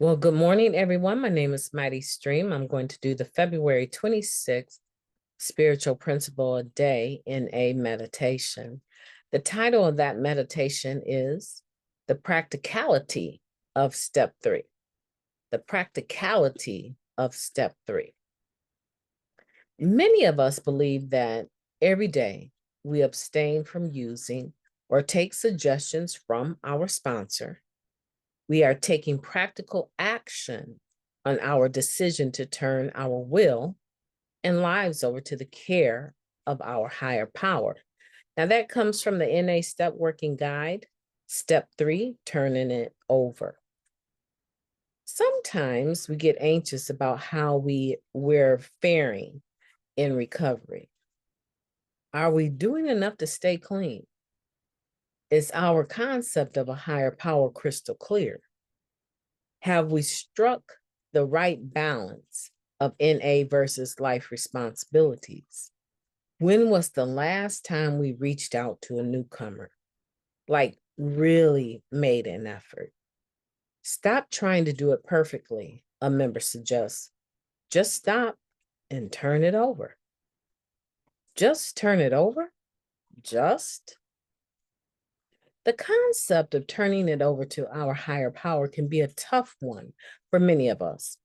Well, good morning, everyone. My name is Mighty Stream. I'm going to do the February 26th Spiritual Principle a Day in a meditation. The title of that meditation is The Practicality of Step 3. The Practicality of Step 3. Many of us believe that every day we abstain from using or take suggestions from our sponsor. We are taking practical action on our decision to turn our will and lives over to the care of our higher power. Now, that comes from the NA Step Working Guide, Step 3, turning it over. Sometimes we get anxious about how we're faring in recovery. Are we doing enough to stay clean? Is our concept of a higher power crystal clear? Have we struck the right balance of NA versus life responsibilities? When was the last time we reached out to a newcomer? Like really made an effort? Stop trying to do it perfectly, a member suggests. Just stop and turn it over. Just turn it over? Just? The concept of turning it over to our higher power can be a tough one for many of us.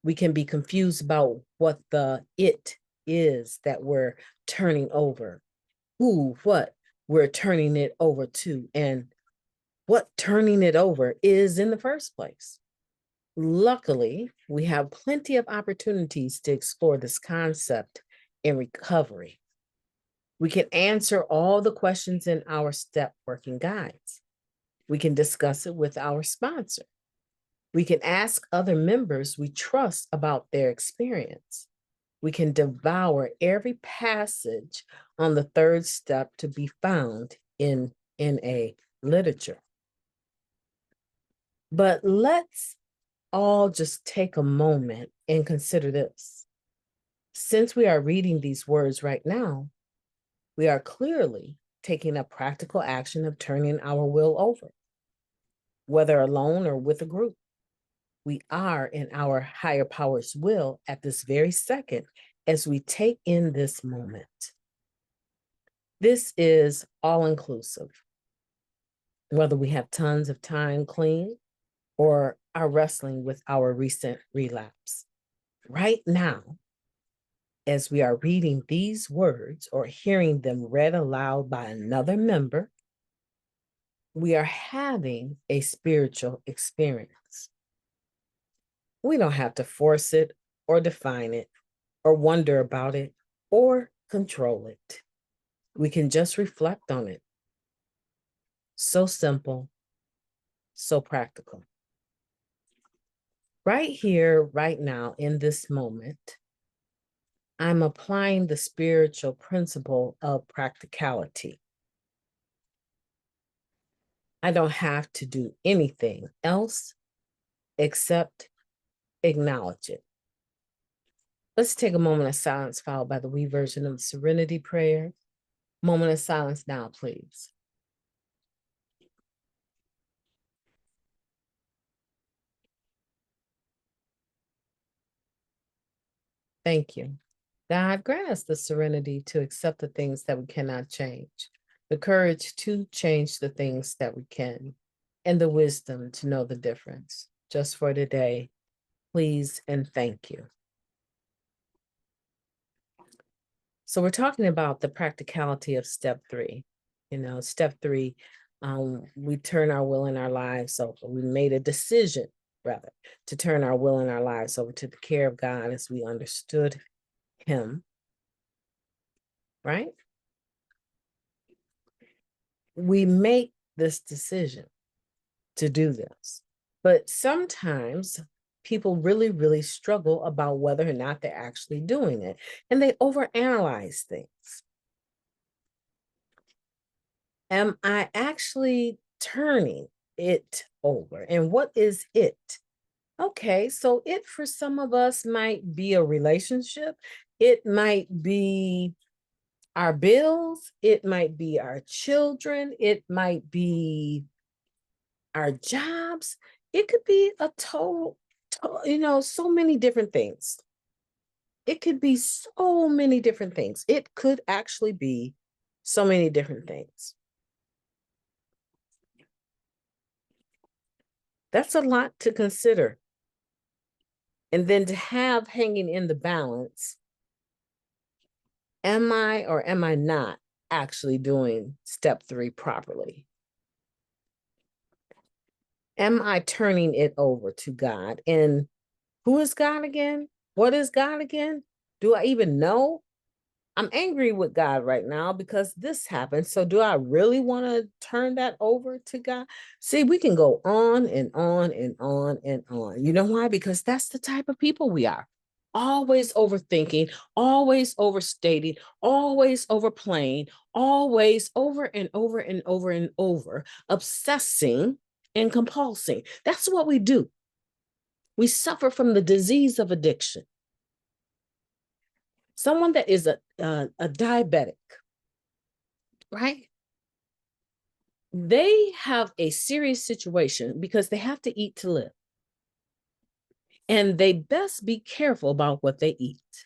We can be confused about what the it is that we're turning over, who, what we're turning it over to, and what turning it over is in the first place. Luckily, we have plenty of opportunities to explore this concept in recovery. We can answer all the questions in our step working guides. We can discuss it with our sponsor. We can ask other members we trust about their experience. We can devour every passage on the third step to be found in NA literature. But let's all just take a moment and consider this. Since we are reading these words right now, we are clearly taking a practical action of turning our will over, whether alone or with a group. We are in our higher power's will at this very second as we take in this moment. This is all-inclusive, whether we have tons of time clean or are wrestling with our recent relapse. Right now, as we are reading these words or hearing them read aloud by another member, we are having a spiritual experience. We don't have to force it or define it or wonder about it or control it. We can just reflect on it. So simple, so practical. Right here, right now, in this moment, I'm applying the spiritual principle of practicality. I don't have to do anything else except acknowledge it. Let's take a moment of silence followed by the wee version of the Serenity prayer. Moment of silence now, please. Thank you. God grant us the serenity to accept the things that we cannot change, the courage to change the things that we can, and the wisdom to know the difference. Just for today, please and thank you. So we're talking about the practicality of step 3. Step 3, we turn our will and our lives over. We made a decision, rather, to turn our will and our lives over to the care of God as we understood him, right? We make this decision to do this, but sometimes people really, really struggle about whether or not they're actually doing it, and they overanalyze things. Am I actually turning it over? And what is it? Okay, so it for some of us might be a relationship. It might be our bills. It might be our children. It might be our jobs. It could be a total, so many different things. It could be so many different things. It could actually be so many different things. That's a lot to consider. And then to have hanging in the balance, am I or am I not actually doing step 3 properly? Am I turning it over to God? And who is God again? What is God again? Do I even know? I'm angry with God right now because this happened. So do I really want to turn that over to God? See, we can go on and on and on and on. You know why? Because that's the type of people we are. Always overthinking, always overstating, always overplaying, always over and over and over and over, obsessing and compulsing. That's what we do. We suffer from the disease of addiction. Someone that is a diabetic, right? They have a serious situation because they have to eat to live. And they best be careful about what they eat.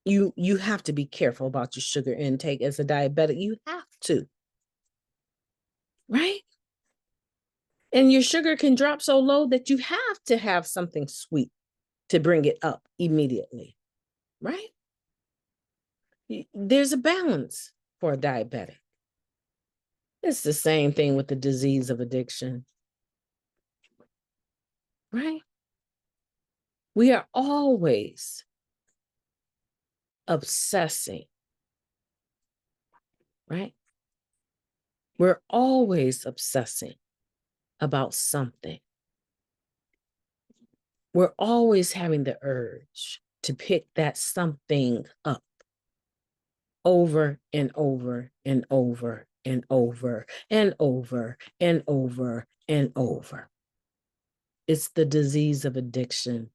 You have to be careful about your sugar intake as a diabetic. You have to, right? And your sugar can drop so low that you have to have something sweet to bring it up immediately, right? There's a balance for a diabetic. It's the same thing with the disease of addiction, right? We are always obsessing, right? We're always obsessing about something. We're always having the urge to pick that something up over and over and over and over and over and over and over. It's the disease of addiction,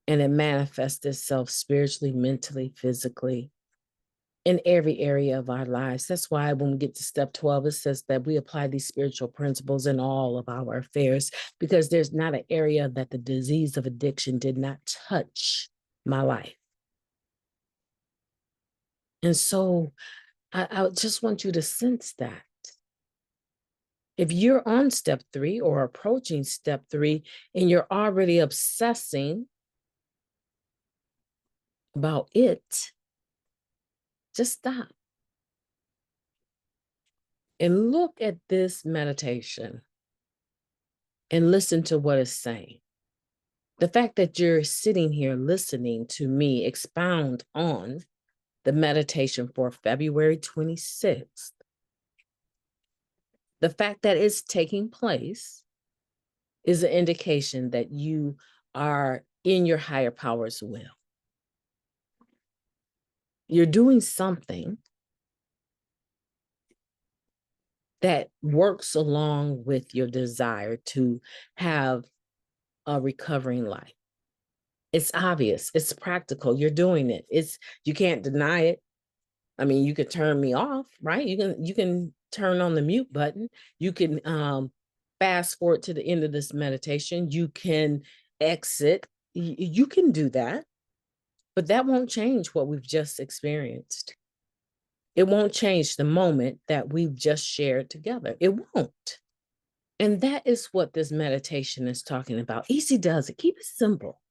and it manifests itself spiritually, mentally, physically, in every area of our lives. That's why when we get to step 12, it says that we apply these spiritual principles in all of our affairs, because there's not an area that the disease of addiction did not touch my life. And so I just want you to sense that. If you're on step 3 or approaching step 3 and you're already obsessing about it, just stop and look at this meditation and listen to what it's saying. The fact that you're sitting here listening to me expound on the meditation for February 26th, the fact that it's taking place is an indication that you are in your higher power's will. You're doing something that works along with your desire to have a recovering life. It's obvious, it's practical, you're doing it. You can't deny it. I mean, you could turn me off, right? You can turn on the mute button. You can fast forward to the end of this meditation. You can exit. You can do that, but that won't change what we've just experienced. It won't change the moment that we've just shared together. It won't. And that is what this meditation is talking about. Easy does it. Keep it simple.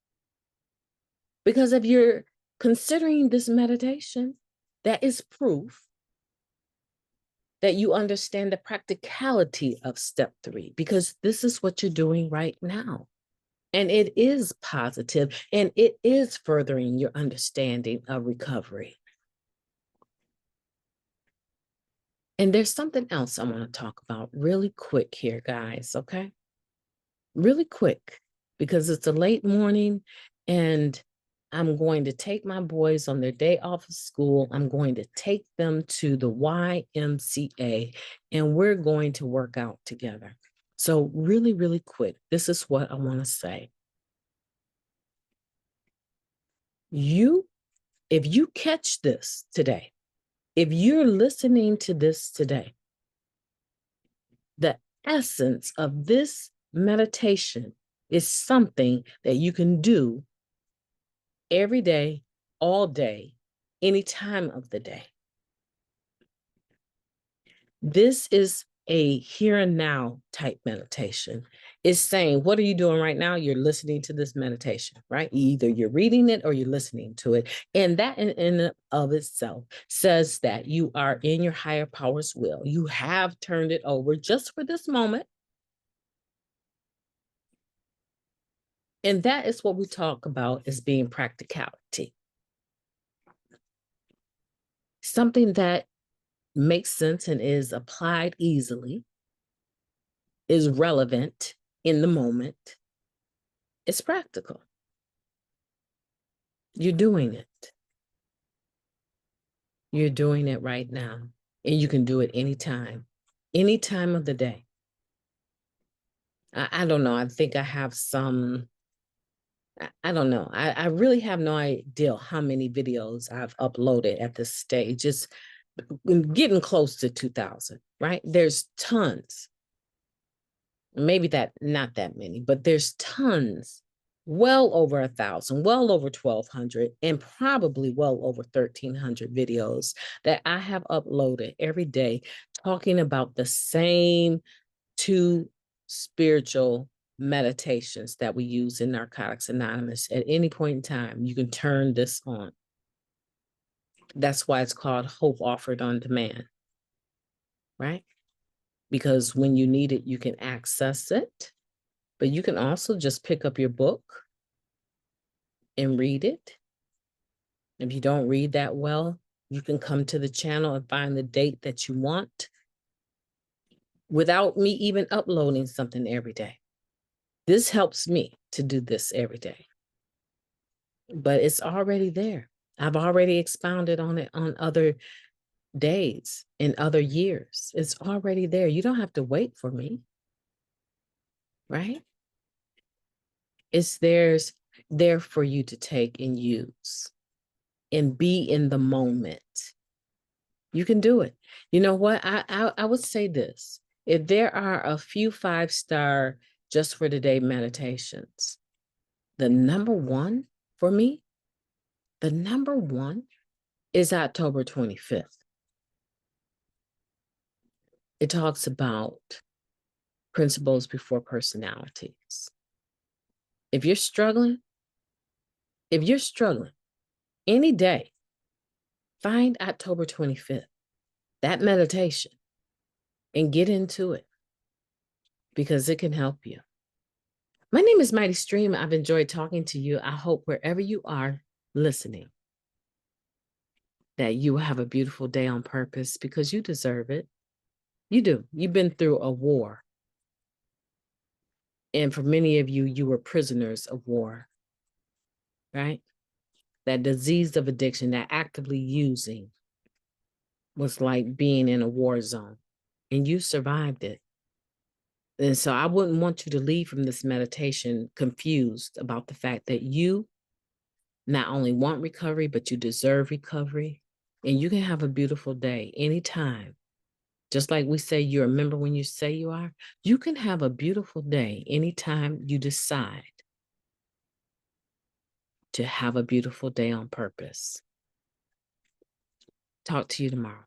Because if you're considering this meditation, that is proof that you understand the practicality of step 3, because this is what you're doing right now. And it is positive, and it is furthering your understanding of recovery. And there's something else I want to talk about really quick here, guys, okay? Really quick, because it's a late morning and I'm going to take my boys on their day off of school. I'm going to take them to the YMCA and we're going to work out together. So really, really quick, this is what I want to say. If you catch this today, if you're listening to this today, the essence of this meditation is something that you can do every day, all day, any time of the day. This is a here and now type meditation. It's saying, what are you doing right now? You're listening to this meditation, right? Either you're reading it or you're listening to it. And that in and of itself says that you are in your higher power's will. You have turned it over just for this moment. And that is what we talk about as being practicality. Something that makes sense and is applied easily, is relevant in the moment. It's practical. You're doing it. You're doing it right now. And you can do it anytime of the day. I don't know. I think I have some, I don't know. I really have no idea how many videos I've uploaded at this stage. It's getting close to 2,000, right? There's tons. Maybe not that many, but there's tons, well over 1,000, well over 1,200, and probably well over 1,300 videos that I have uploaded every day talking about the same 2 spiritual meditations that we use in Narcotics Anonymous. At any point in time, you can turn this on. That's why it's called Hope Offered on Demand, right? Because when you need it, you can access it, but you can also just pick up your book and read it. If you don't read that well, you can come to the channel and find the date that you want without me even uploading something every day. This helps me to do this every day, but it's already there. I've already expounded on it on other days in other years. It's already there. You don't have to wait for me, right? It's there for you to take and use and be in the moment. You can do it. You know what? I would say this. If there are a few 5-star just for today meditations, the number one for me, the number one is October 25th. It talks about principles before personalities. If you're struggling any day, find October 25th, that meditation, and get into it because it can help you. My name is Mighty Stream. I've enjoyed talking to you. I hope wherever you are listening, that you will have a beautiful day on purpose because you deserve it. You do. You've been through a war. And for many of you, you were prisoners of war, right? That disease of addiction, that actively using was like being in a war zone, and you survived it. And so I wouldn't want you to leave from this meditation confused about the fact that you not only want recovery, but you deserve recovery. And you can have a beautiful day anytime. Just like we say, you remember when you say you are, you can have a beautiful day anytime you decide to have a beautiful day on purpose. Talk to you tomorrow.